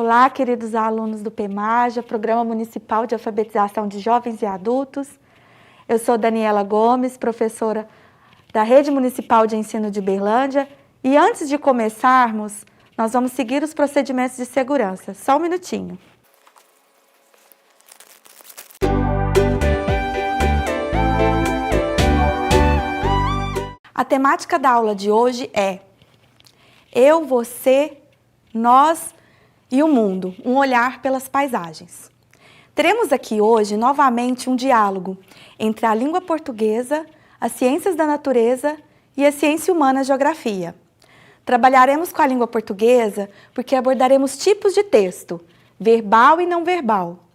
Olá, queridos alunos do PEMAJA, Programa Municipal de Alfabetização de Jovens e Adultos. Eu sou Daniela Gomes, professora da Rede Municipal de Ensino de Uberlândia. E antes de começarmos, nós vamos seguir os procedimentos de segurança. Só um minutinho. A temática da aula de hoje é Eu, Você, Nós e o Mundo, um olhar pelas paisagens. Teremos aqui hoje, novamente, um diálogo entre a língua portuguesa, as ciências da natureza e a ciência humana, a geografia. Trabalharemos com a língua portuguesa porque abordaremos tipos de texto, verbal e não verbal.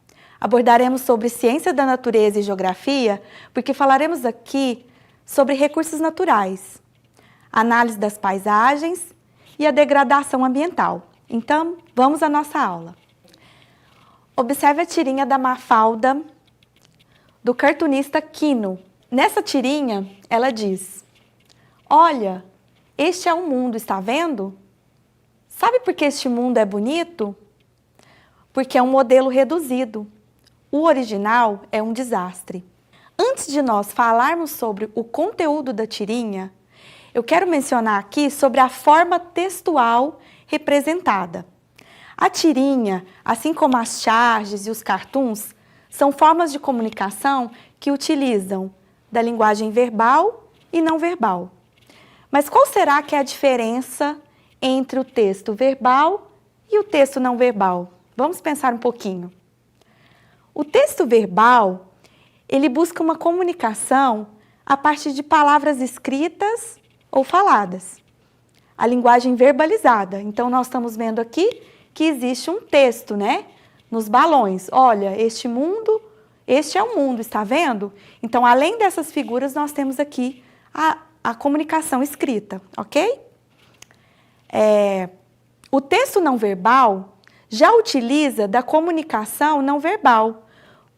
Abordaremos sobre ciência da natureza e geografia porque falaremos aqui sobre recursos naturais, análise das paisagens e a degradação ambiental. Então, vamos à nossa aula. Observe a tirinha da Mafalda, do cartunista Quino. Nessa tirinha, ela diz: olha, este é um mundo, está vendo? Sabe por que este mundo é bonito? Porque é um modelo reduzido. O original é um desastre. Antes de nós falarmos sobre o conteúdo da tirinha, eu quero mencionar aqui sobre a forma textual representada. A tirinha, assim como as charges e os cartoons, são formas de comunicação que utilizam da linguagem verbal e não verbal. Mas qual será que é a diferença entre o texto verbal e o texto não verbal? Vamos pensar um pouquinho. O texto verbal, ele busca uma comunicação a partir de palavras escritas ou faladas. A linguagem verbalizada. Então, nós estamos vendo aqui que existe um texto, né? Nos balões. Olha, este é o mundo, está vendo? Então, além dessas figuras, nós temos aqui a comunicação escrita, ok? O texto não verbal já utiliza da comunicação não verbal,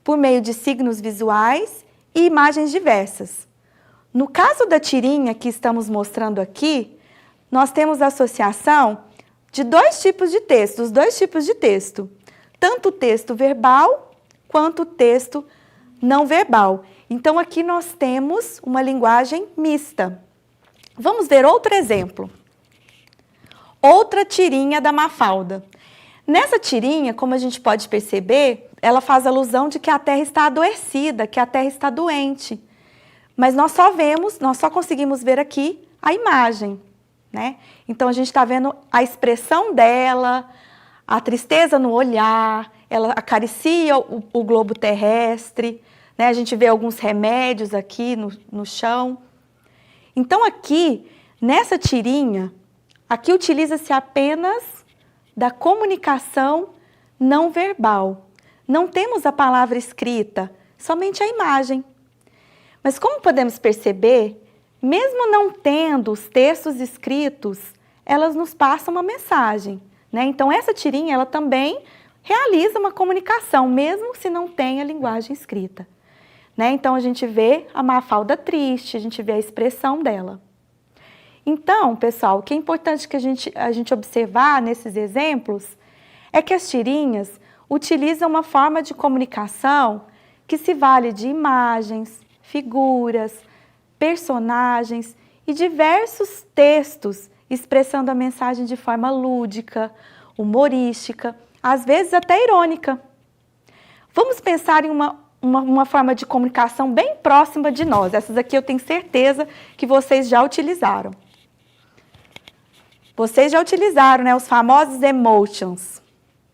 por meio de signos visuais e imagens diversas. No caso da tirinha que estamos mostrando aqui, nós temos a associação de dois tipos de texto, tanto o texto verbal quanto o texto não verbal. Então, aqui nós temos uma linguagem mista. Vamos ver outro exemplo. Outra tirinha da Mafalda. Nessa tirinha, como a gente pode perceber, ela faz alusão de que a Terra está adoecida, que a Terra está doente. Mas nós só conseguimos ver aqui a imagem, né? Então, a gente está vendo a expressão dela, a tristeza no olhar, ela acaricia o globo terrestre, né? A gente vê alguns remédios aqui no chão. Então, aqui, nessa tirinha, aqui utiliza-se apenas da comunicação não verbal. Não temos a palavra escrita, somente a imagem. Mas como podemos perceber, mesmo não tendo os textos escritos, elas nos passam uma mensagem, né? Então, essa tirinha, ela também realiza uma comunicação, mesmo se não tem a linguagem escrita, né? Então, a gente vê a Mafalda triste, a gente vê a expressão dela. Então, pessoal, o que é importante que a gente observar nesses exemplos é que as tirinhas utilizam uma forma de comunicação que se vale de imagens, figuras, personagens e diversos textos expressando a mensagem de forma lúdica, humorística, às vezes até irônica. Vamos pensar em uma forma de comunicação bem próxima de nós. Essas aqui eu tenho certeza que vocês já utilizaram. Vocês já utilizaram, né, os famosos emotions,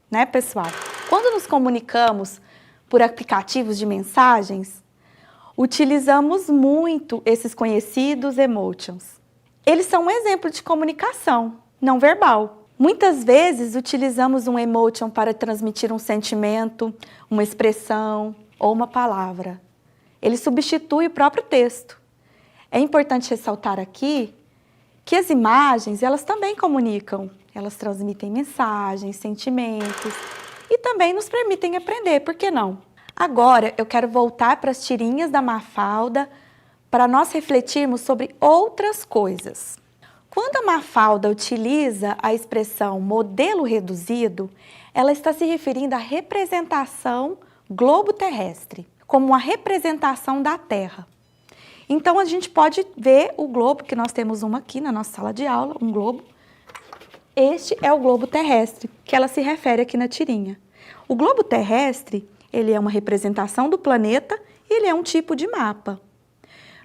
né, pessoal? Quando nos comunicamos por aplicativos de mensagens, utilizamos muito esses conhecidos emotions. Eles são um exemplo de comunicação não verbal. Muitas vezes utilizamos um emotion para transmitir um sentimento, uma expressão ou uma palavra. Ele substitui o próprio texto. É importante ressaltar aqui que as imagens, elas também comunicam. Elas transmitem mensagens, sentimentos e também nos permitem aprender, por que não? Agora, eu quero voltar para as tirinhas da Mafalda para nós refletirmos sobre outras coisas. Quando a Mafalda utiliza a expressão modelo reduzido, ela está se referindo à representação globo terrestre, como uma representação da Terra. Então, a gente pode ver o globo, que nós temos uma aqui na nossa sala de aula, um globo. Este é o globo terrestre, que ela se refere aqui na tirinha. O globo terrestre, ele é uma representação do planeta e ele é um tipo de mapa.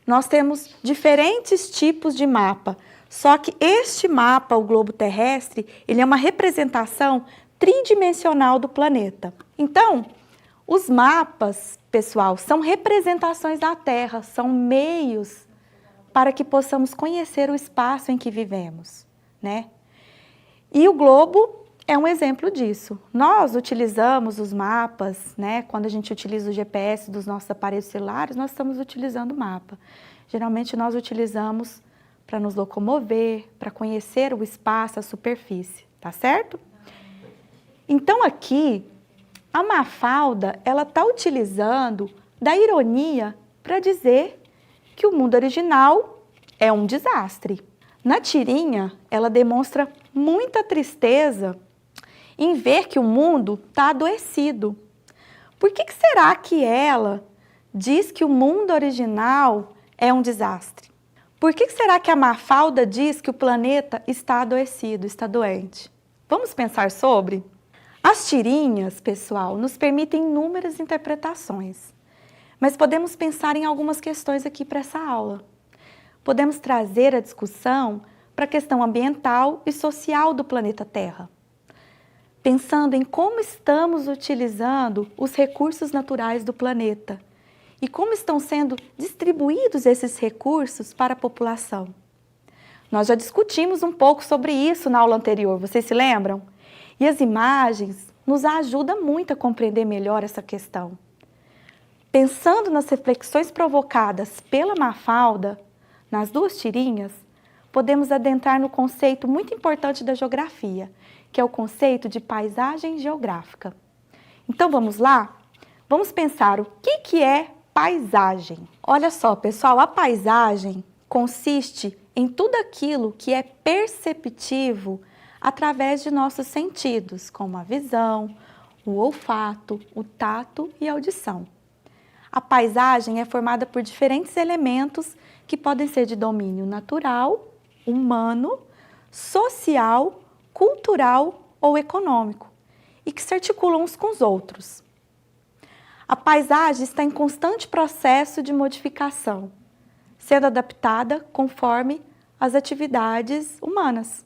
Nós temos diferentes tipos de mapa, só que este mapa, o globo terrestre, ele é uma representação tridimensional do planeta. Então, os mapas, pessoal, são representações da Terra, são meios para que possamos conhecer o espaço em que vivemos, né? E o globo é um exemplo disso. Nós utilizamos os mapas, né? Quando a gente utiliza o GPS dos nossos aparelhos celulares, nós estamos utilizando o mapa. Geralmente nós utilizamos para nos locomover, para conhecer o espaço, a superfície, tá certo? Então aqui, a Mafalda, ela está utilizando da ironia para dizer que o mundo original é um desastre. Na tirinha, ela demonstra muita tristeza em ver que o mundo está adoecido. Por que será que ela diz que o mundo original é um desastre? Por que será que a Mafalda diz que o planeta está adoecido, está doente? Vamos pensar sobre? As tirinhas, pessoal, nos permitem inúmeras interpretações, mas podemos pensar em algumas questões aqui para essa aula. Podemos trazer a discussão para a questão ambiental e social do planeta Terra, pensando em como estamos utilizando os recursos naturais do planeta e como estão sendo distribuídos esses recursos para a população. Nós já discutimos um pouco sobre isso na aula anterior, vocês se lembram? E as imagens nos ajudam muito a compreender melhor essa questão. Pensando nas reflexões provocadas pela Mafalda, nas duas tirinhas, podemos adentrar no conceito muito importante da geografia, que é o conceito de paisagem geográfica. Então vamos lá? Vamos pensar o que é paisagem. Olha só, pessoal, a paisagem consiste em tudo aquilo que é perceptivo através de nossos sentidos, como a visão, o olfato, o tato e a audição. A paisagem é formada por diferentes elementos que podem ser de domínio natural, humano, social, cultural ou econômico, e que se articulam uns com os outros. A paisagem está em constante processo de modificação, sendo adaptada conforme as atividades humanas.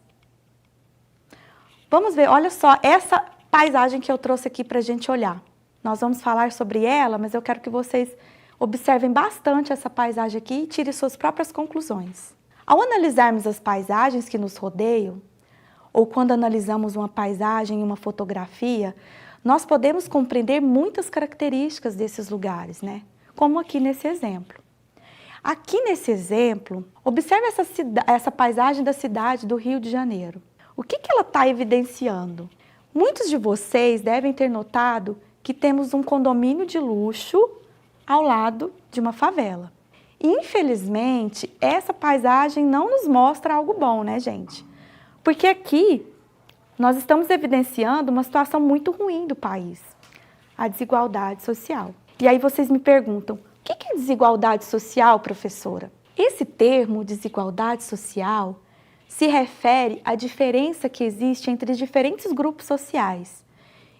Vamos ver, olha só, essa paisagem que eu trouxe aqui para a gente olhar. Nós vamos falar sobre ela, mas eu quero que vocês observem bastante essa paisagem aqui e tirem suas próprias conclusões. Ao analisarmos as paisagens que nos rodeiam, ou quando analisamos uma paisagem em uma fotografia, nós podemos compreender muitas características desses lugares, né? Como aqui nesse exemplo. Aqui nesse exemplo, observe essa paisagem da cidade do Rio de Janeiro. O que ela está evidenciando? Muitos de vocês devem ter notado que temos um condomínio de luxo ao lado de uma favela. E, infelizmente, essa paisagem não nos mostra algo bom, né, gente? Porque aqui nós estamos evidenciando uma situação muito ruim do país, a desigualdade social. E aí vocês me perguntam, o que é desigualdade social, professora? Esse termo, desigualdade social, se refere à diferença que existe entre diferentes grupos sociais.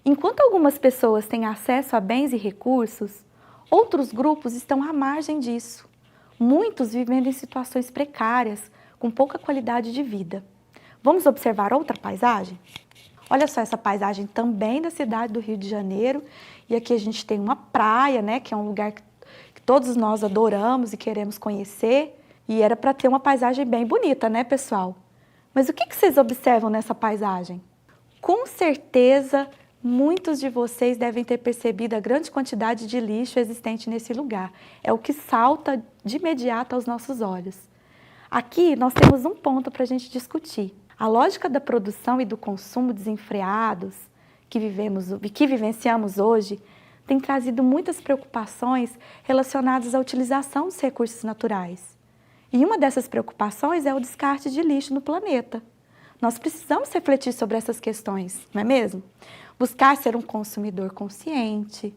Enquanto algumas pessoas têm acesso a bens e recursos, outros grupos estão à margem disso. Muitos vivendo em situações precárias, com pouca qualidade de vida. Vamos observar outra paisagem? Olha só essa paisagem também da cidade do Rio de Janeiro. E aqui a gente tem uma praia, né, que é um lugar que todos nós adoramos e queremos conhecer. E era para ter uma paisagem bem bonita, né, pessoal? Mas o que vocês observam nessa paisagem? Com certeza, muitos de vocês devem ter percebido a grande quantidade de lixo existente nesse lugar. É o que salta de imediato aos nossos olhos. Aqui nós temos um ponto para a gente discutir. A lógica da produção e do consumo desenfreados que vivenciamos hoje tem trazido muitas preocupações relacionadas à utilização dos recursos naturais. E uma dessas preocupações é o descarte de lixo no planeta. Nós precisamos refletir sobre essas questões, não é mesmo? buscar ser um consumidor consciente,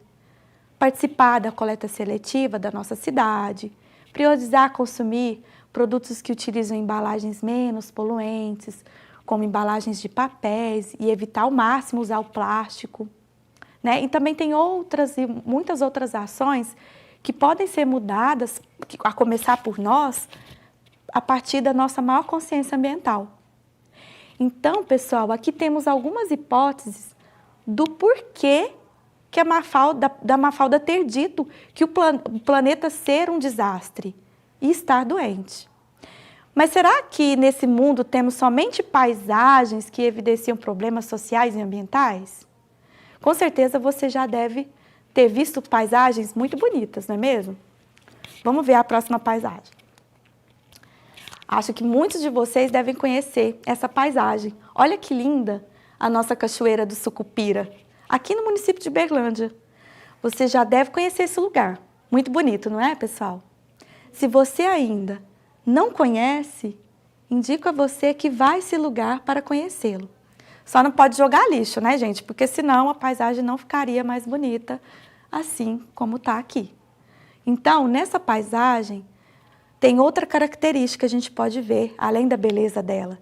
participar da coleta seletiva da nossa cidade, priorizar consumir produtos que utilizam embalagens menos poluentes, como embalagens de papéis, e evitar ao máximo usar o plástico, né? E também tem muitas outras ações que podem ser mudadas, a começar por nós, a partir da nossa maior consciência ambiental. Então, pessoal, aqui temos algumas hipóteses do porquê que da Mafalda ter dito que o planeta ser um desastre e estar doente. Mas será que nesse mundo temos somente paisagens que evidenciam problemas sociais e ambientais? Com certeza você já deve ter visto paisagens muito bonitas, não é mesmo? Vamos ver a próxima paisagem. Acho que muitos de vocês devem conhecer essa paisagem. Olha que linda a nossa cachoeira do Sucupira, aqui no município de Uberlândia. Você já deve conhecer esse lugar. Muito bonito, não é, pessoal? Se você ainda não conhece, indico a você que vá a esse lugar para conhecê-lo. Só não pode jogar lixo, né, gente? Porque senão a paisagem não ficaria mais bonita assim como está aqui. Então, nessa paisagem, tem outra característica que a gente pode ver, além da beleza dela,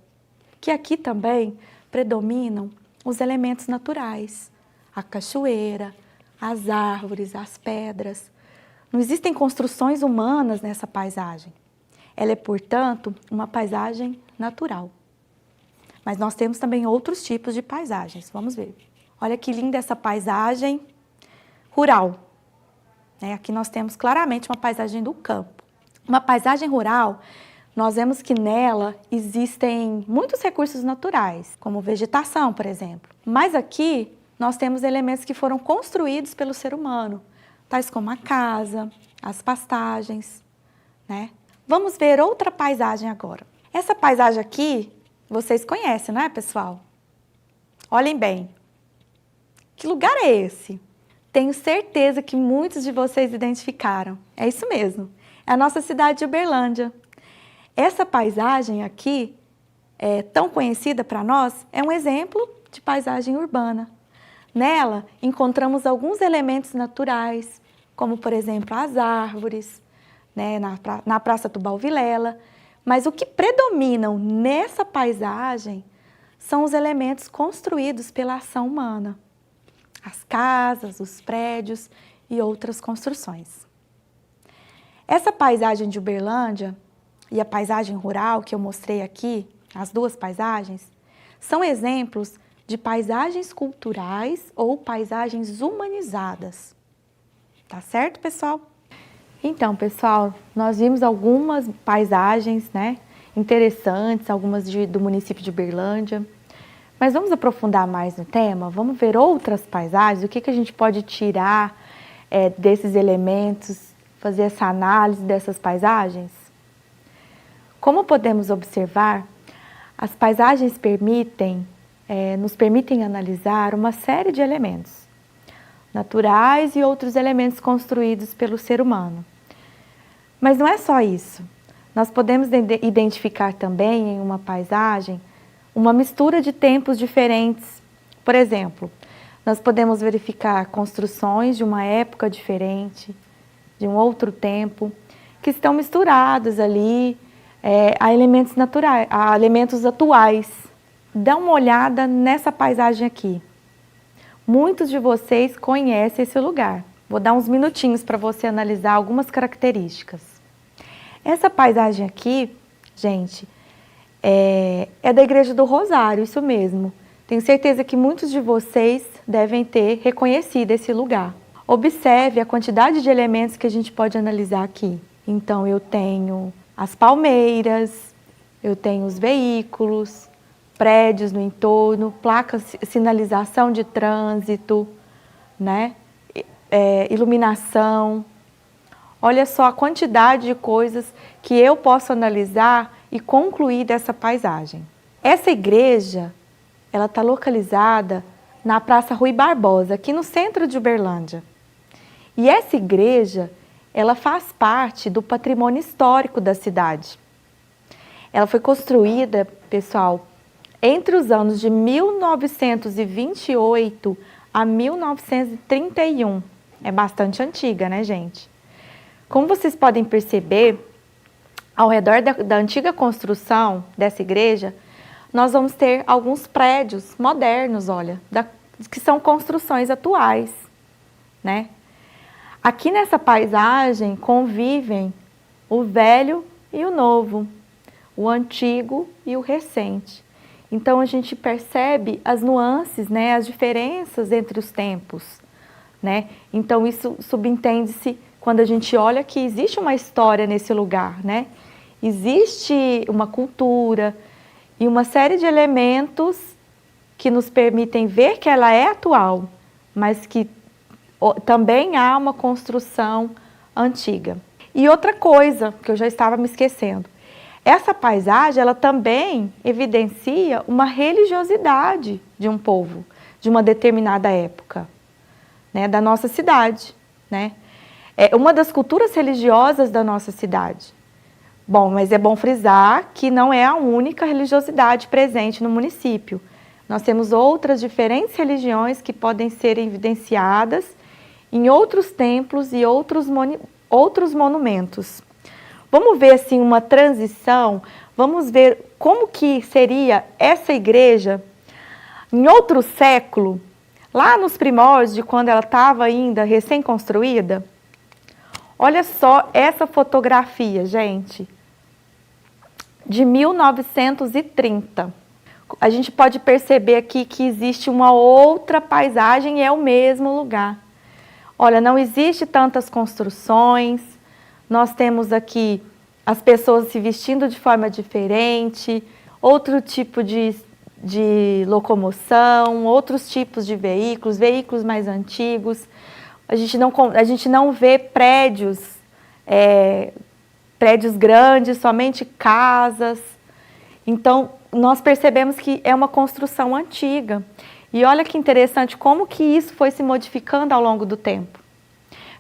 que aqui também predominam os elementos naturais, a cachoeira, as árvores, as pedras. Não existem construções humanas nessa paisagem. Ela é, portanto, uma paisagem natural. Mas nós temos também outros tipos de paisagens. Vamos ver. Olha que linda essa paisagem rural. Aqui nós temos claramente uma paisagem do campo. Uma paisagem rural, nós vemos que nela existem muitos recursos naturais, como vegetação, por exemplo. Mas aqui nós temos elementos que foram construídos pelo ser humano, tais como a casa, as pastagens, né? Vamos ver outra paisagem agora. Essa paisagem aqui, vocês conhecem, não é, pessoal? Olhem bem. Que lugar é esse? Tenho certeza que muitos de vocês identificaram. É isso mesmo. É a nossa cidade de Uberlândia. Essa paisagem aqui, tão conhecida para nós, é um exemplo de paisagem urbana. Nela, encontramos alguns elementos naturais, como, por exemplo, as árvores, né, na Praça Tubal Vilela. Mas o que predominam nessa paisagem são os elementos construídos pela ação humana. As casas, os prédios e outras construções. Essa paisagem de Uberlândia e a paisagem rural que eu mostrei aqui, as duas paisagens, são exemplos de paisagens culturais ou paisagens humanizadas. Tá certo, pessoal? Então, pessoal, nós vimos algumas paisagens, né, interessantes, algumas do município de Uberlândia. Mas vamos aprofundar mais no tema? Vamos ver outras paisagens? O que a gente pode tirar desses elementos, fazer essa análise dessas paisagens? Como podemos observar, as paisagens nos permitem analisar uma série de elementos naturais e outros elementos construídos pelo ser humano. Mas não é só isso. Nós podemos identificar também em uma paisagem uma mistura de tempos diferentes. Por exemplo, nós podemos verificar construções de uma época diferente, de um outro tempo, que estão misturados ali a elementos naturais, a elementos atuais. Dá uma olhada nessa paisagem aqui. Muitos de vocês conhecem esse lugar. Vou dar uns minutinhos para você analisar algumas características. Essa paisagem aqui, gente, é da Igreja do Rosário, isso mesmo. Tenho certeza que muitos de vocês devem ter reconhecido esse lugar. Observe a quantidade de elementos que a gente pode analisar aqui. Então, eu tenho as palmeiras, eu tenho os veículos, prédios no entorno, placas, sinalização de trânsito, né? Iluminação. Olha só a quantidade de coisas que eu posso analisar e concluir dessa paisagem. Essa igreja, ela está localizada na Praça Rui Barbosa, aqui no centro de Uberlândia. E essa igreja, ela faz parte do patrimônio histórico da cidade. Ela foi construída, pessoal, entre os anos de 1928 a 1931. É bastante antiga, né, gente? Como vocês podem perceber, ao redor da antiga construção dessa igreja, nós vamos ter alguns prédios modernos, olha, que são construções atuais, né? Aqui nessa paisagem convivem o velho e o novo, o antigo e o recente. Então a gente percebe as nuances, né, as diferenças entre os tempos, né? Então isso subentende-se quando a gente olha que existe uma história nesse lugar, né? Existe uma cultura e uma série de elementos que nos permitem ver que ela é atual, mas que também há uma construção antiga. E outra coisa que eu já estava me esquecendo, essa paisagem ela também evidencia uma religiosidade de um povo, de uma determinada época, né, da nossa cidade, né? É uma das culturas religiosas da nossa cidade. Bom, mas é bom frisar que não é a única religiosidade presente no município. Nós temos outras diferentes religiões que podem ser evidenciadas em outros templos e outros monumentos. Vamos ver assim uma transição, vamos ver como que seria essa igreja em outro século, lá nos primórdios de quando ela estava ainda recém-construída. Olha só essa fotografia, gente, de 1930. A gente pode perceber aqui que existe uma outra paisagem e é o mesmo lugar. Olha, não existe tantas construções, nós temos aqui as pessoas se vestindo de forma diferente, outro tipo de locomoção, outros tipos de veículos mais antigos. A gente não vê prédios grandes, somente casas. Então, nós percebemos que é uma construção antiga. E olha que interessante como que isso foi se modificando ao longo do tempo.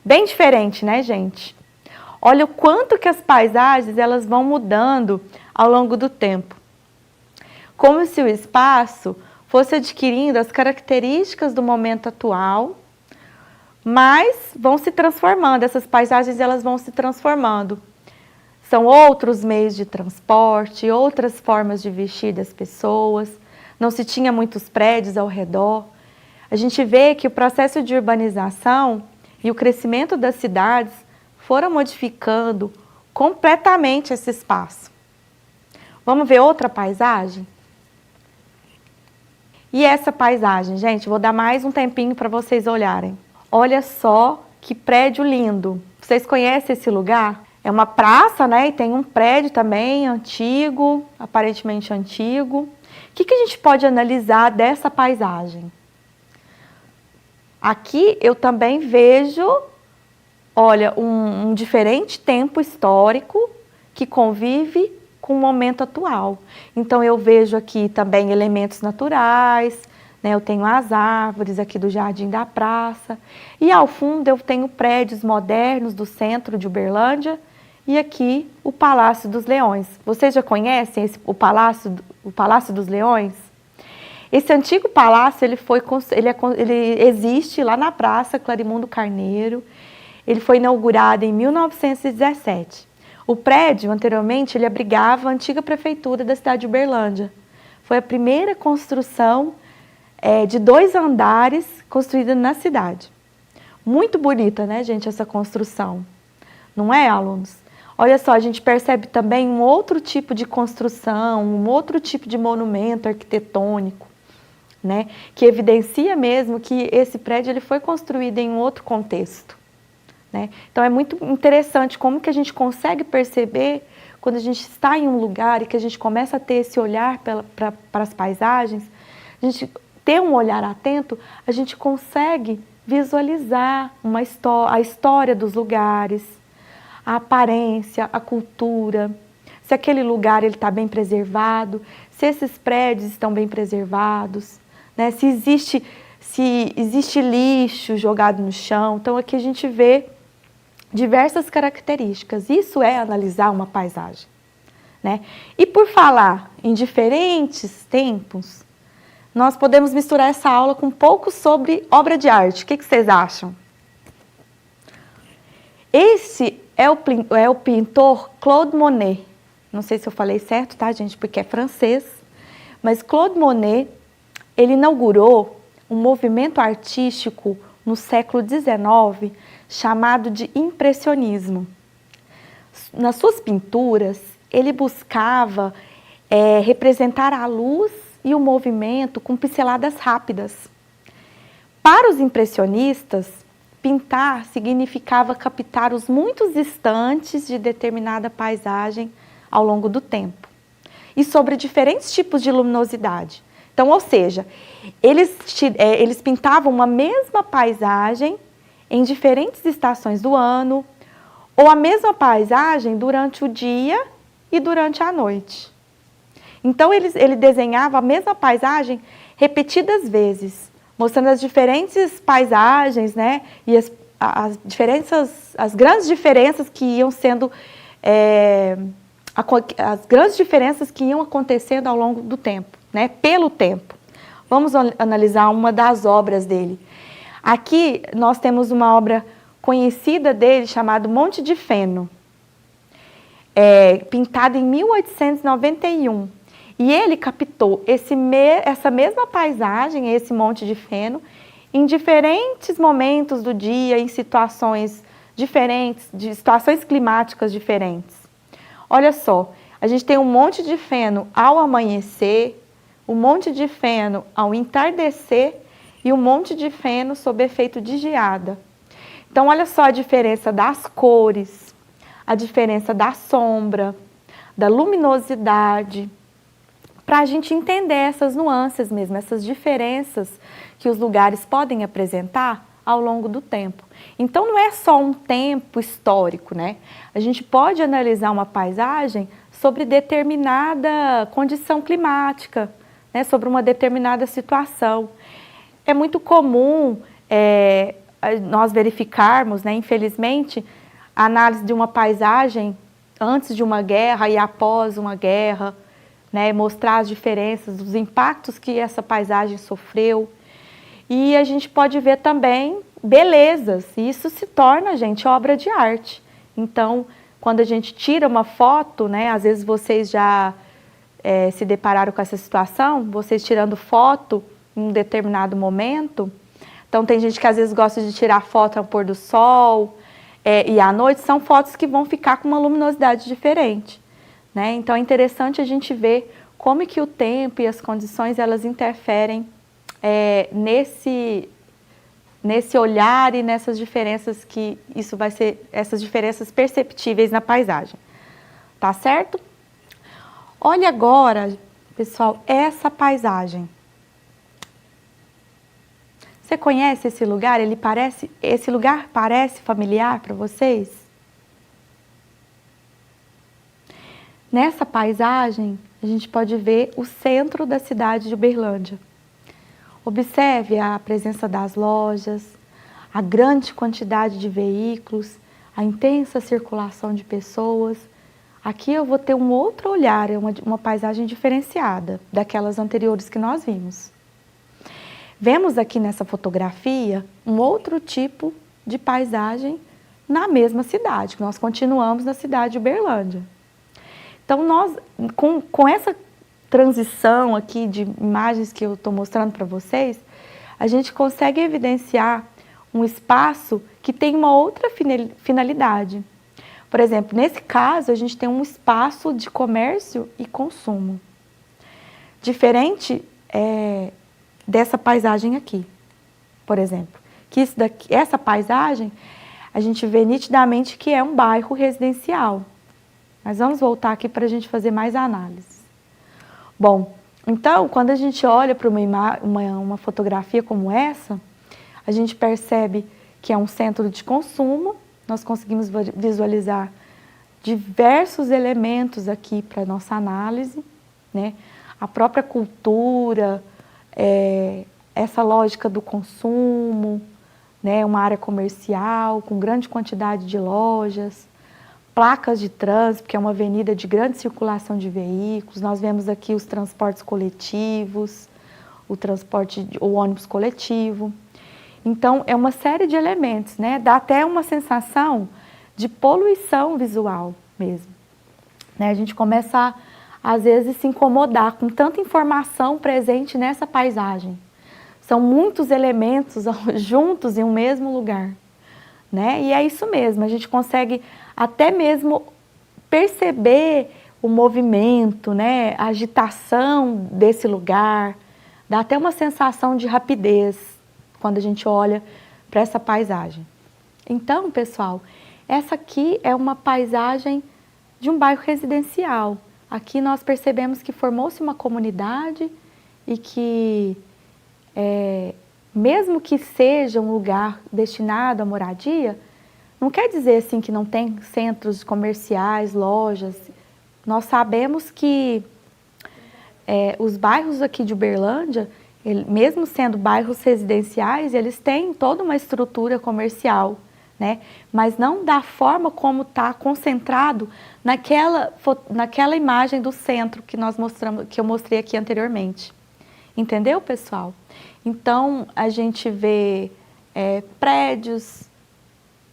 Bem diferente, né, gente? Olha o quanto que as paisagens elas vão mudando ao longo do tempo. Como se o espaço fosse adquirindo as características do momento atual, mas vão se transformando, essas paisagens elas vão se transformando. São outros meios de transporte, outras formas de vestir das pessoas, não se tinha muitos prédios ao redor. A gente vê que o processo de urbanização e o crescimento das cidades foram modificando completamente esse espaço. Vamos ver outra paisagem? E essa paisagem, gente, vou dar mais um tempinho para vocês olharem. Olha só que prédio lindo. Vocês conhecem esse lugar? É uma praça, né? E tem um prédio também antigo, aparentemente antigo. O que a gente pode analisar dessa paisagem? Aqui eu também vejo, olha, um diferente tempo histórico que convive com o momento atual. Então eu vejo aqui também elementos naturais, né? Eu tenho as árvores aqui do Jardim da Praça e ao fundo eu tenho prédios modernos do centro de Uberlândia e aqui o Palácio dos Leões. Vocês já conhecem o Palácio dos Leões? Esse antigo palácio ele existe lá na Praça Clarimundo Carneiro. Ele foi inaugurado em 1917. O prédio, anteriormente, ele abrigava a antiga prefeitura da cidade de Uberlândia. Foi a primeira construção de 2 andares construída na cidade. Muito bonita, né, gente, essa construção. Não é, alunos? Olha só, a gente percebe também um outro tipo de construção, um outro tipo de monumento arquitetônico, né, que evidencia mesmo que esse prédio ele foi construído em um outro contexto. Né? Então é muito interessante como que a gente consegue perceber quando a gente está em um lugar e que a gente começa a ter esse olhar para as paisagens, a gente ter um olhar atento, a gente consegue visualizar a história dos lugares, a aparência, a cultura, se aquele lugar está bem preservado, se esses prédios estão bem preservados, né? Se existe lixo jogado no chão. Então aqui a gente vê diversas características. Isso é analisar uma paisagem, né? E por falar em diferentes tempos, nós podemos misturar essa aula com um pouco sobre obra de arte. O que vocês acham? Esse é o pintor Claude Monet. Não sei se eu falei certo, tá, gente? Porque é francês. Mas Claude Monet, ele inaugurou um movimento artístico no século XIX chamado de impressionismo. Nas suas pinturas, ele buscava representar a luz e o movimento com pinceladas rápidas. Para os impressionistas, pintar significava captar os muitos instantes de determinada paisagem ao longo do tempo e sobre diferentes tipos de luminosidade. Então, ou seja, eles pintavam uma mesma paisagem em diferentes estações do ano ou a mesma paisagem durante o dia e durante a noite. Então, ele desenhava a mesma paisagem repetidas vezes, mostrando as diferentes paisagens, né, e as grandes diferenças que iam sendo, as grandes diferenças que iam acontecendo ao longo do tempo, né, pelo tempo. Vamos analisar uma das obras dele. Aqui nós temos uma obra conhecida dele chamada Monte de Feno, pintada em 1891. E ele captou essa mesma paisagem, esse Monte de Feno, em diferentes momentos do dia, em situações diferentes, de situações climáticas diferentes. Olha só, a gente tem um monte de feno ao amanhecer, um monte de feno ao entardecer e um monte de feno sob efeito de geada. Então, olha só a diferença das cores, a diferença da sombra, da luminosidade, para a gente entender essas nuances mesmo, essas diferenças que os lugares podem apresentar ao longo do tempo. Então, não é só um tempo histórico, né? A gente pode analisar uma paisagem sobre determinada condição climática, né? Sobre uma determinada situação. É muito comum nós verificarmos, né, infelizmente, a análise de uma paisagem antes de uma guerra e após uma guerra, né, mostrar as diferenças, os impactos que essa paisagem sofreu. E a gente pode ver também belezas, e isso se torna, gente, obra de arte. Então, quando a gente tira uma foto, né, às vezes vocês já se depararam com essa situação, vocês tirando foto em um determinado momento. Então, tem gente que às vezes gosta de tirar foto ao pôr do sol e à noite, são fotos que vão ficar com uma luminosidade diferente. Né? Então, é interessante a gente ver como que o tempo e as condições elas interferem nesse olhar e nessas diferenças que isso vai ser, essas diferenças perceptíveis na paisagem. Tá certo? Olha agora, pessoal, essa paisagem. Você conhece esse lugar? Esse lugar parece familiar para vocês? Nessa paisagem, a gente pode ver o centro da cidade de Uberlândia. Observe a presença das lojas, a grande quantidade de veículos, a intensa circulação de pessoas. Aqui eu vou ter um outro olhar, uma paisagem diferenciada daquelas anteriores que nós vimos. Vemos aqui nessa fotografia um outro tipo de paisagem na mesma cidade, que nós continuamos na cidade de Uberlândia. Então, nós, com essa transição aqui de imagens que eu estou mostrando para vocês, a gente consegue evidenciar um espaço que tem uma outra finalidade. Por exemplo, nesse caso, a gente tem um espaço de comércio e consumo. Diferente dessa paisagem aqui, por exemplo. Que essa paisagem, a gente vê nitidamente que é um bairro residencial. Mas vamos voltar aqui para a gente fazer mais análise. Bom, então, quando a gente olha para uma fotografia como essa, a gente percebe que é um centro de consumo, nós conseguimos visualizar diversos elementos aqui para a nossa análise, né? A própria cultura, essa lógica do consumo, né? Uma área comercial com grande quantidade de lojas, placas de trânsito, que é uma avenida de grande circulação de veículos. Nós vemos aqui os transportes coletivos, o transporte, o ônibus coletivo. Então, é uma série de elementos, né? Dá até uma sensação de poluição visual mesmo. Né? A gente começa, às vezes, se incomodar com tanta informação presente nessa paisagem. São muitos elementos juntos em um mesmo lugar. Né? E é isso mesmo, a gente consegue até mesmo perceber o movimento, né? A agitação desse lugar. Dá até uma sensação de rapidez quando a gente olha para essa paisagem. Então, pessoal, essa aqui é uma paisagem de um bairro residencial. Aqui nós percebemos que formou-se uma comunidade e que, mesmo que seja um lugar destinado à moradia, não quer dizer assim que não tem centros comerciais, lojas. Nós sabemos que os bairros aqui de Uberlândia, mesmo sendo bairros residenciais, eles têm toda uma estrutura comercial, né? Mas não da forma como está concentrado naquela imagem do centro que nós mostramos, que eu mostrei aqui anteriormente. Entendeu, pessoal? Então, a gente vê prédios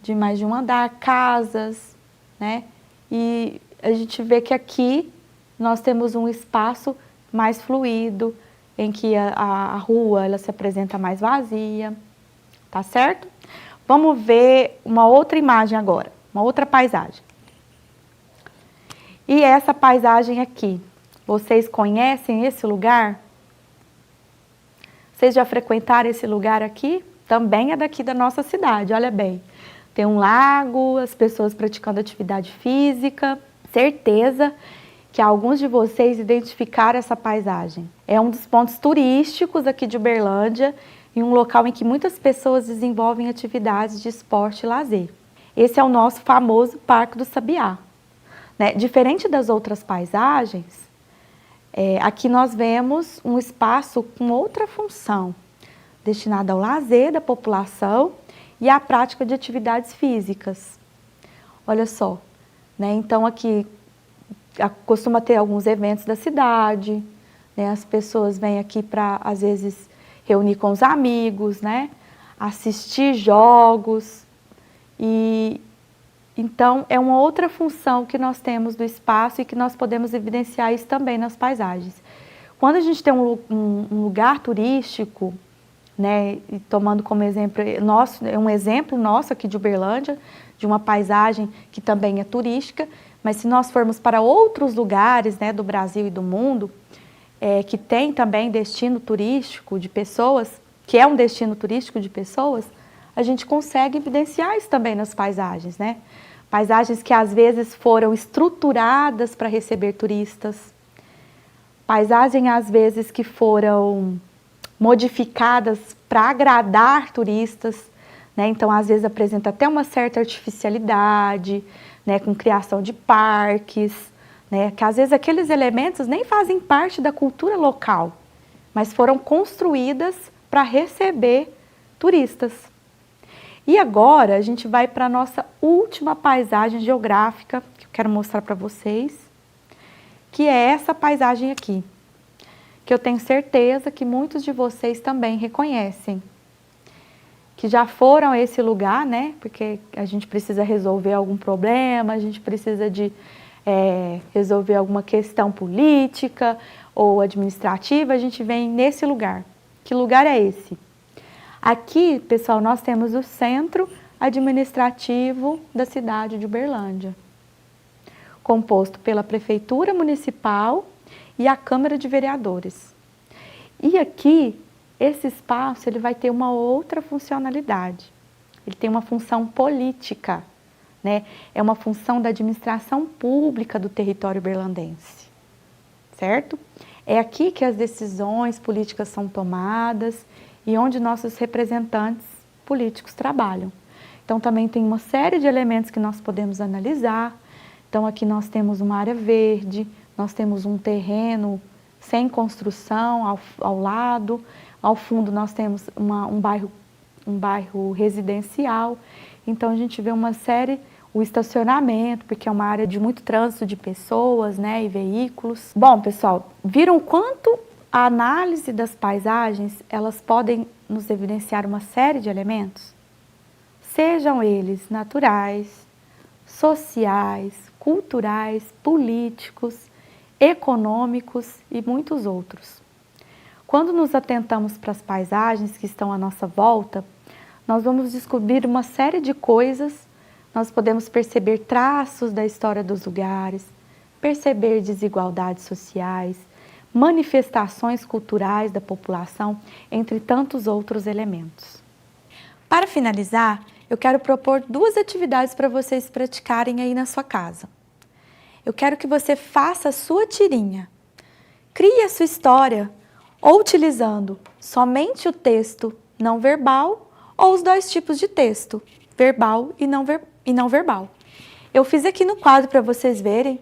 de mais de um andar, casas, né? E a gente vê que aqui nós temos um espaço mais fluido, em que a rua ela se apresenta mais vazia, tá certo? Vamos ver uma outra imagem agora, uma outra paisagem. E essa paisagem aqui, vocês conhecem esse lugar? Vocês já frequentaram esse lugar aqui? Também é daqui da nossa cidade, olha bem. Tem um lago, as pessoas praticando atividade física. Certeza que alguns de vocês identificaram essa paisagem. É um dos pontos turísticos aqui de Uberlândia e um local em que muitas pessoas desenvolvem atividades de esporte e lazer. Esse é o nosso famoso Parque do Sabiá. Né? Diferente das outras paisagens, aqui nós vemos um espaço com outra função, destinado ao lazer da população e à prática de atividades físicas. Olha só, né? Então aqui costuma ter alguns eventos da cidade, né? As pessoas vêm aqui para, às vezes, reunir com os amigos, né? Assistir jogos. E então é uma outra função que nós temos do espaço e que nós podemos evidenciar isso também nas paisagens. Quando a gente tem um lugar turístico, né, e tomando como exemplo um exemplo nosso aqui de Uberlândia, de uma paisagem que também é turística, mas se nós formos para outros lugares, né, do Brasil e do mundo, que tem também destino turístico de pessoas, que é um destino turístico de pessoas, a gente consegue evidenciar isso também nas paisagens, né? Paisagens que às vezes foram estruturadas para receber turistas, paisagens às vezes que foram modificadas para agradar turistas, né? Então às vezes apresenta até uma certa artificialidade, né? Com criação de parques, né? Que às vezes aqueles elementos nem fazem parte da cultura local, mas foram construídas para receber turistas. E agora a gente vai para a nossa última paisagem geográfica que eu quero mostrar para vocês, que é essa paisagem aqui, que eu tenho certeza que muitos de vocês também reconhecem, que já foram a esse lugar, né? Porque a gente precisa resolver algum problema, a gente precisa de resolver alguma questão política ou administrativa, a gente vem nesse lugar. Que lugar é esse? Aqui, pessoal, nós temos o centro administrativo da cidade de Uberlândia, composto pela Prefeitura Municipal e a Câmara de Vereadores. E aqui, esse espaço ele vai ter uma outra funcionalidade. Ele tem uma função política, né? É uma função da administração pública do território uberlandense, certo? É aqui que as decisões políticas são tomadas e onde nossos representantes políticos trabalham. Então, também tem uma série de elementos que nós podemos analisar. Então, aqui nós temos uma área verde, nós temos um terreno sem construção ao lado, ao fundo nós temos um bairro residencial. Então, a gente vê uma série, o estacionamento, porque é uma área de muito trânsito de pessoas, né, e veículos. Bom, pessoal, viram quanto A análise das paisagens, elas podem nos evidenciar uma série de elementos, sejam eles naturais, sociais, culturais, políticos, econômicos e muitos outros. Quando nos atentamos para as paisagens que estão à nossa volta, nós vamos descobrir uma série de coisas, nós podemos perceber traços da história dos lugares, perceber desigualdades sociais, manifestações culturais da população, entre tantos outros elementos. Para finalizar, eu quero propor 2 atividades para vocês praticarem aí na sua casa. Eu quero que você faça a sua tirinha, crie a sua história, ou utilizando somente o texto não verbal ou os 2 tipos de texto, verbal e não verbal. Eu fiz aqui no quadro para vocês verem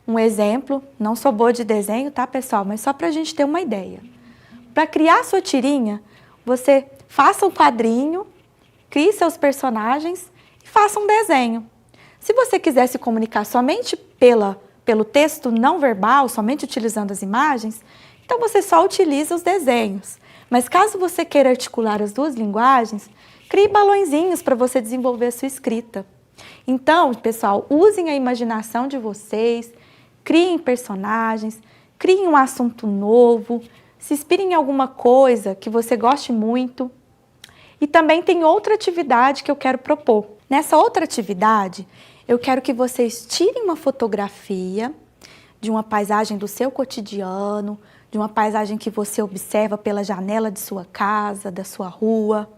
um exemplo, não sou boa de desenho, tá, pessoal? Mas só para a gente ter uma ideia. Para criar a sua tirinha, você faça um quadrinho, crie seus personagens e faça um desenho. Se você quiser se comunicar somente pelo texto não verbal, somente utilizando as imagens, então você só utiliza os desenhos. Mas caso você queira articular as 2 linguagens, crie balõezinhos para você desenvolver a sua escrita. Então, pessoal, usem a imaginação de vocês, criem personagens, criem um assunto novo, se inspirem em alguma coisa que você goste muito. E também tem outra atividade que eu quero propor. Nessa outra atividade, eu quero que vocês tirem uma fotografia de uma paisagem do seu cotidiano, de uma paisagem que você observa pela janela de sua casa, da sua rua,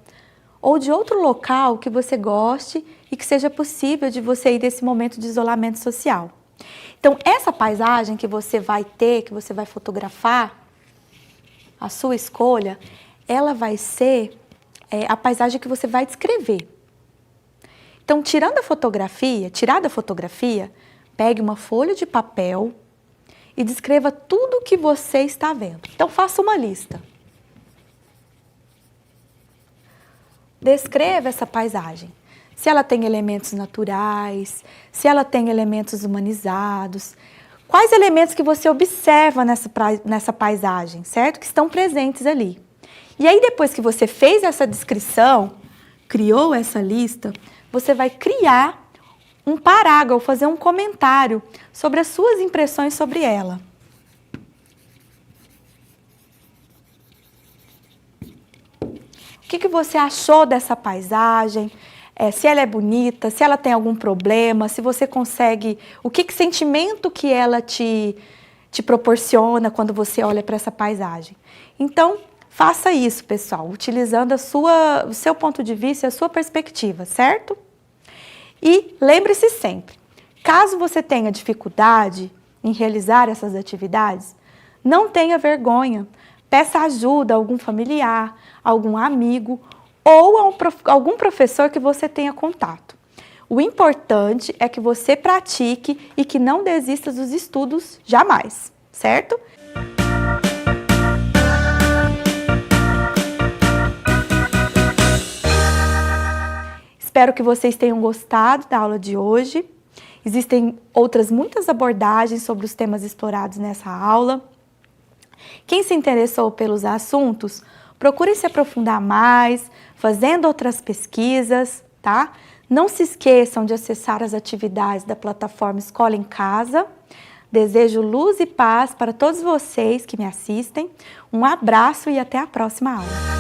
ou de outro local que você goste e que seja possível de você ir nesse momento de isolamento social. Então, essa paisagem que você vai ter, que você vai fotografar, a sua escolha, ela vai ser a paisagem que você vai descrever. Então, tirada a fotografia, pegue uma folha de papel e descreva tudo o que você está vendo. Então, faça uma lista. Descreva essa paisagem. Se ela tem elementos naturais, se ela tem elementos humanizados, quais elementos que você observa nessa paisagem, certo? Que estão presentes ali. E aí, depois que você fez essa descrição, criou essa lista, você vai criar um parágrafo, fazer um comentário sobre as suas impressões sobre ela. O que você achou dessa paisagem? Se ela é bonita, se ela tem algum problema, se você consegue... Que sentimento que ela te proporciona quando você olha para essa paisagem. Então, faça isso, pessoal, utilizando o seu ponto de vista e a sua perspectiva, certo? E lembre-se sempre, caso você tenha dificuldade em realizar essas atividades, não tenha vergonha, peça ajuda a algum familiar, a algum amigo ou a algum professor que você tenha contato. O importante é que você pratique e que não desista dos estudos jamais, certo? Espero que vocês tenham gostado da aula de hoje. Existem outras muitas abordagens sobre os temas explorados nessa aula. Quem se interessou pelos assuntos, procure se aprofundar mais, fazendo outras pesquisas, tá? Não se esqueçam de acessar as atividades da plataforma Escola em Casa. Desejo luz e paz para todos vocês que me assistem. Um abraço e até a próxima aula.